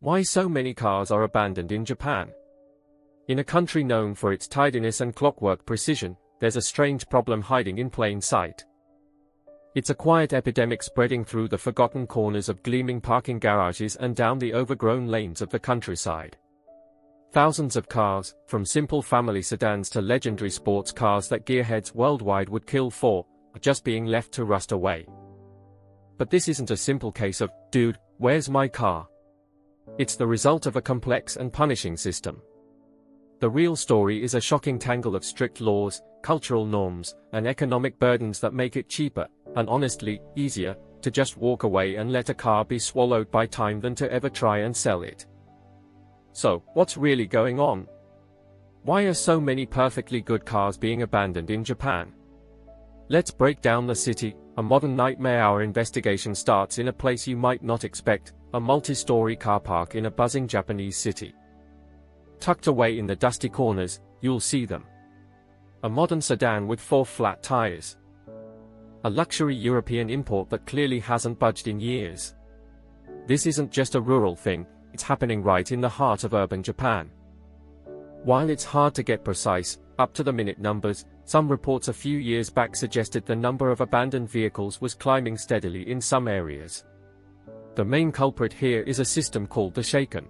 Why so many cars are abandoned in Japan? In a country known for its tidiness and clockwork precision, there's a strange problem hiding in plain sight. It's a quiet epidemic spreading through the forgotten corners of gleaming parking garages and down the overgrown lanes of the countryside. Thousands of cars, from simple family sedans to legendary sports cars that gearheads worldwide would kill for, are just being left to rust away. But this isn't a simple case of, "Dude, where's my car?" It's the result of a complex and punishing system. The real story is a shocking tangle of strict laws, cultural norms, and economic burdens that make it cheaper, and honestly, easier, to just walk away and let a car be swallowed by time than to ever try and sell it. So, what's really going on? Why are so many perfectly good cars being abandoned in Japan? Let's break down the city, a modern nightmare. Our investigation starts in a place you might not expect, a multi-story car park in a buzzing Japanese city. Tucked away in the dusty corners, you'll see them. A modern sedan with 4 flat tires. A luxury European import that clearly hasn't budged in years. This isn't just a rural thing, it's happening right in the heart of urban Japan. While it's hard to get precise, up-to-the-minute numbers, some reports a few years back suggested the number of abandoned vehicles was climbing steadily in some areas. The main culprit here is a system called the Shaken.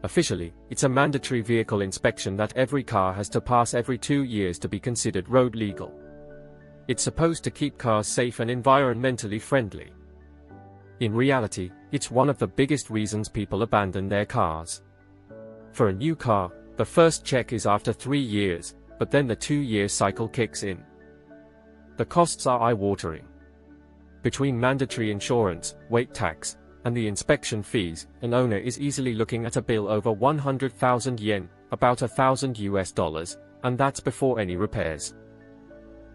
Officially, it's a mandatory vehicle inspection that every car has to pass every 2 years to be considered road legal. It's supposed to keep cars safe and environmentally friendly. In reality, it's one of the biggest reasons people abandon their cars. For a new car, the first check is after 3 years, but then the 2-year cycle kicks in. The costs are eye-watering. Between mandatory insurance, weight tax, and the inspection fees, an owner is easily looking at a bill over 100,000 yen, about $1,000, and that's before any repairs.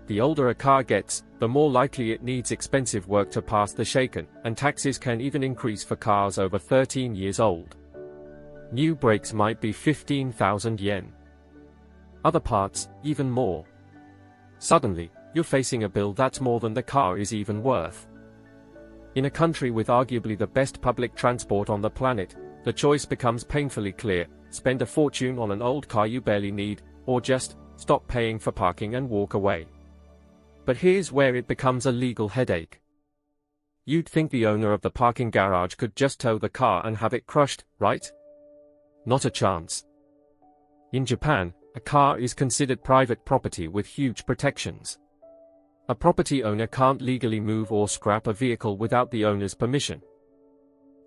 The older a car gets, the more likely it needs expensive work to pass the Shaken, and taxes can even increase for cars over 13 years old. New brakes might be 15,000 yen. Other parts, even more. Suddenly, you're facing a bill that's more than the car is even worth. In a country with arguably the best public transport on the planet, the choice becomes painfully clear: spend a fortune on an old car you barely need, or just stop paying for parking and walk away. But here's where it becomes a legal headache. You'd think the owner of the parking garage could just tow the car and have it crushed, right? Not a chance. In Japan, a car is considered private property with huge protections. A property owner can't legally move or scrap a vehicle without the owner's permission.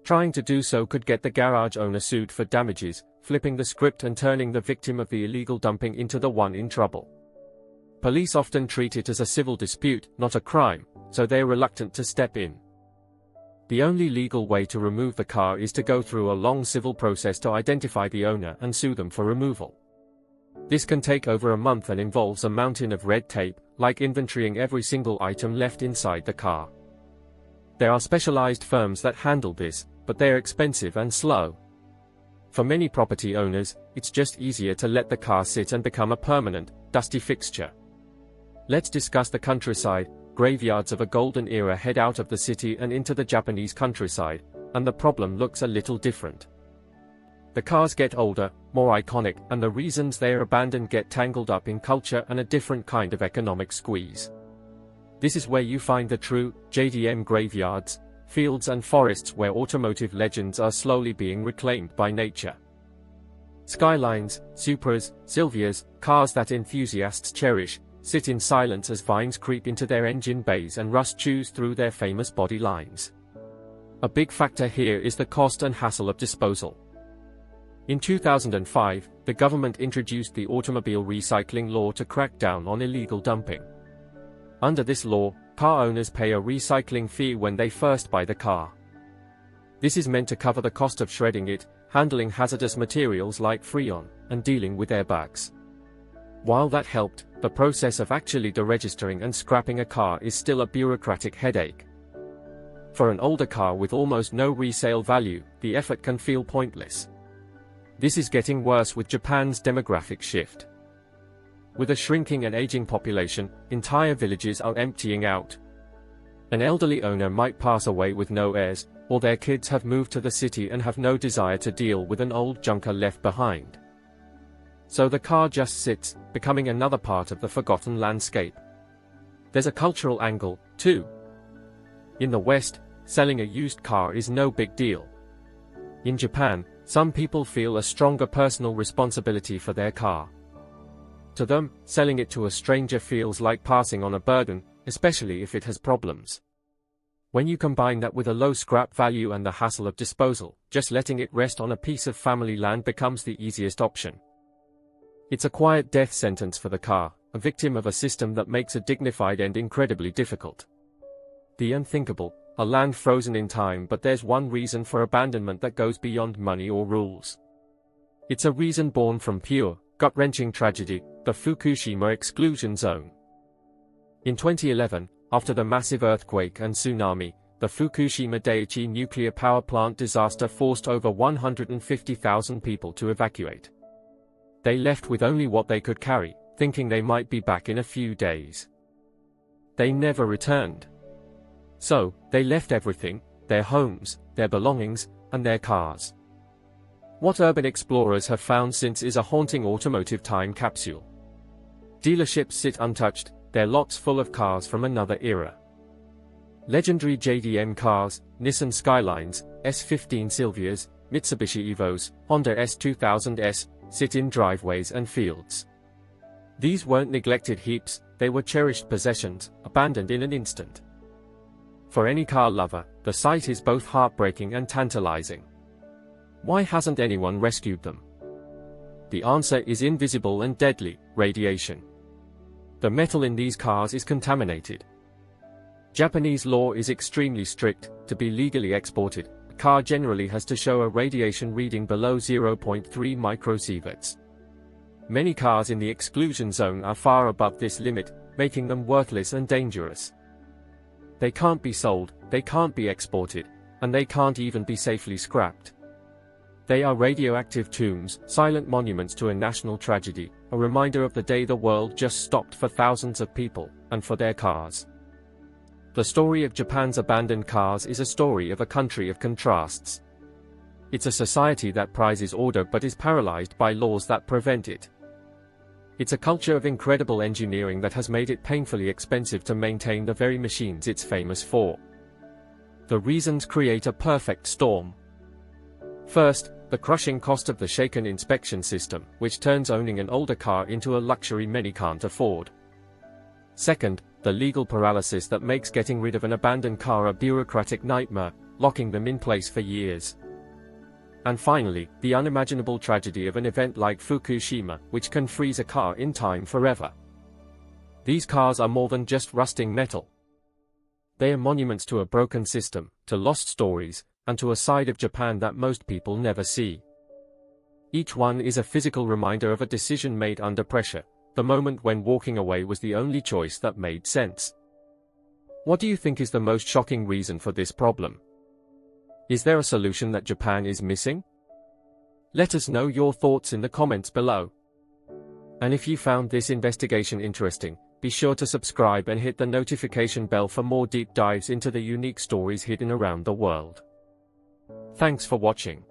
Trying to do so could get the garage owner sued for damages, flipping the script and turning the victim of the illegal dumping into the one in trouble. Police often treat it as a civil dispute, not a crime, so they're reluctant to step in. The only legal way to remove the car is to go through a long civil process to identify the owner and sue them for removal. This can take over a month and involves a mountain of red tape, like inventorying every single item left inside the car. There are specialized firms that handle this, but they're expensive and slow. For many property owners, it's just easier to let the car sit and become a permanent, dusty fixture. Let's discuss the countryside. Graveyards of a golden era head out of the city and into the Japanese countryside, and the problem looks a little different. The cars get older, more iconic, and the reasons they're abandoned get tangled up in culture and a different kind of economic squeeze. This is where you find the true JDM graveyards, fields and forests where automotive legends are slowly being reclaimed by nature. Skylines, Supras, Silvias, cars that enthusiasts cherish, sit in silence as vines creep into their engine bays and rust chews through their famous body lines. A big factor here is the cost and hassle of disposal. In 2005, the government introduced the automobile recycling law to crack down on illegal dumping. Under this law, car owners pay a recycling fee when they first buy the car. This is meant to cover the cost of shredding it, handling hazardous materials like Freon, and dealing with airbags. While that helped, the process of actually deregistering and scrapping a car is still a bureaucratic headache. For an older car with almost no resale value, the effort can feel pointless. This is getting worse with Japan's demographic shift. With a shrinking and aging population, entire villages are emptying out. An elderly owner might pass away with no heirs, or their kids have moved to the city and have no desire to deal with an old junker left behind. So the car just sits, becoming another part of the forgotten landscape. There's a cultural angle, too. In the West, selling a used car is no big deal. In Japan, some people feel a stronger personal responsibility for their car. To them, selling it to a stranger feels like passing on a burden, especially if it has problems. When you combine that with a low scrap value and the hassle of disposal, just letting it rest on a piece of family land becomes the easiest option. It's a quiet death sentence for the car, a victim of a system that makes a dignified end incredibly difficult. The unthinkable, a land frozen in time, but there's one reason for abandonment that goes beyond money or rules. It's a reason born from pure, gut-wrenching tragedy, the Fukushima exclusion zone. In 2011, after the massive earthquake and tsunami, the Fukushima Daiichi nuclear power plant disaster forced over 150,000 people to evacuate. They left with only what they could carry, thinking they might be back in a few days. They never returned. So, they left everything, their homes, their belongings, and their cars. What urban explorers have found since is a haunting automotive time capsule. Dealerships sit untouched, their lots full of cars from another era. Legendary JDM cars, Nissan Skylines, S15 Silvias, Mitsubishi Evos, Honda S2000s, sit in driveways and fields. These weren't neglected heaps, they were cherished possessions, abandoned in an instant. For any car lover, the sight is both heartbreaking and tantalizing. Why hasn't anyone rescued them? The answer is invisible and deadly: radiation. The metal in these cars is contaminated. Japanese law is extremely strict. To be legally exported, a car generally has to show a radiation reading below 0.3 microsieverts. Many cars in the exclusion zone are far above this limit, making them worthless and dangerous. They can't be sold, they can't be exported, and they can't even be safely scrapped. They are radioactive tombs, silent monuments to a national tragedy, a reminder of the day the world just stopped for thousands of people, and for their cars. The story of Japan's abandoned cars is a story of a country of contrasts. It's a society that prizes order but is paralyzed by laws that prevent it. It's a culture of incredible engineering that has made it painfully expensive to maintain the very machines it's famous for. The reasons create a perfect storm. First, the crushing cost of the shaken inspection system, which turns owning an older car into a luxury many can't afford. Second, the legal paralysis that makes getting rid of an abandoned car a bureaucratic nightmare, locking them in place for years. And finally, the unimaginable tragedy of an event like Fukushima, which can freeze a car in time forever. These cars are more than just rusting metal. They are monuments to a broken system, to lost stories, and to a side of Japan that most people never see. Each one is a physical reminder of a decision made under pressure, the moment when walking away was the only choice that made sense. What do you think is the most shocking reason for this problem? Is there a solution that Japan is missing? Let us know your thoughts in the comments below. And if you found this investigation interesting, be sure to subscribe and hit the notification bell for more deep dives into the unique stories hidden around the world. Thanks for watching.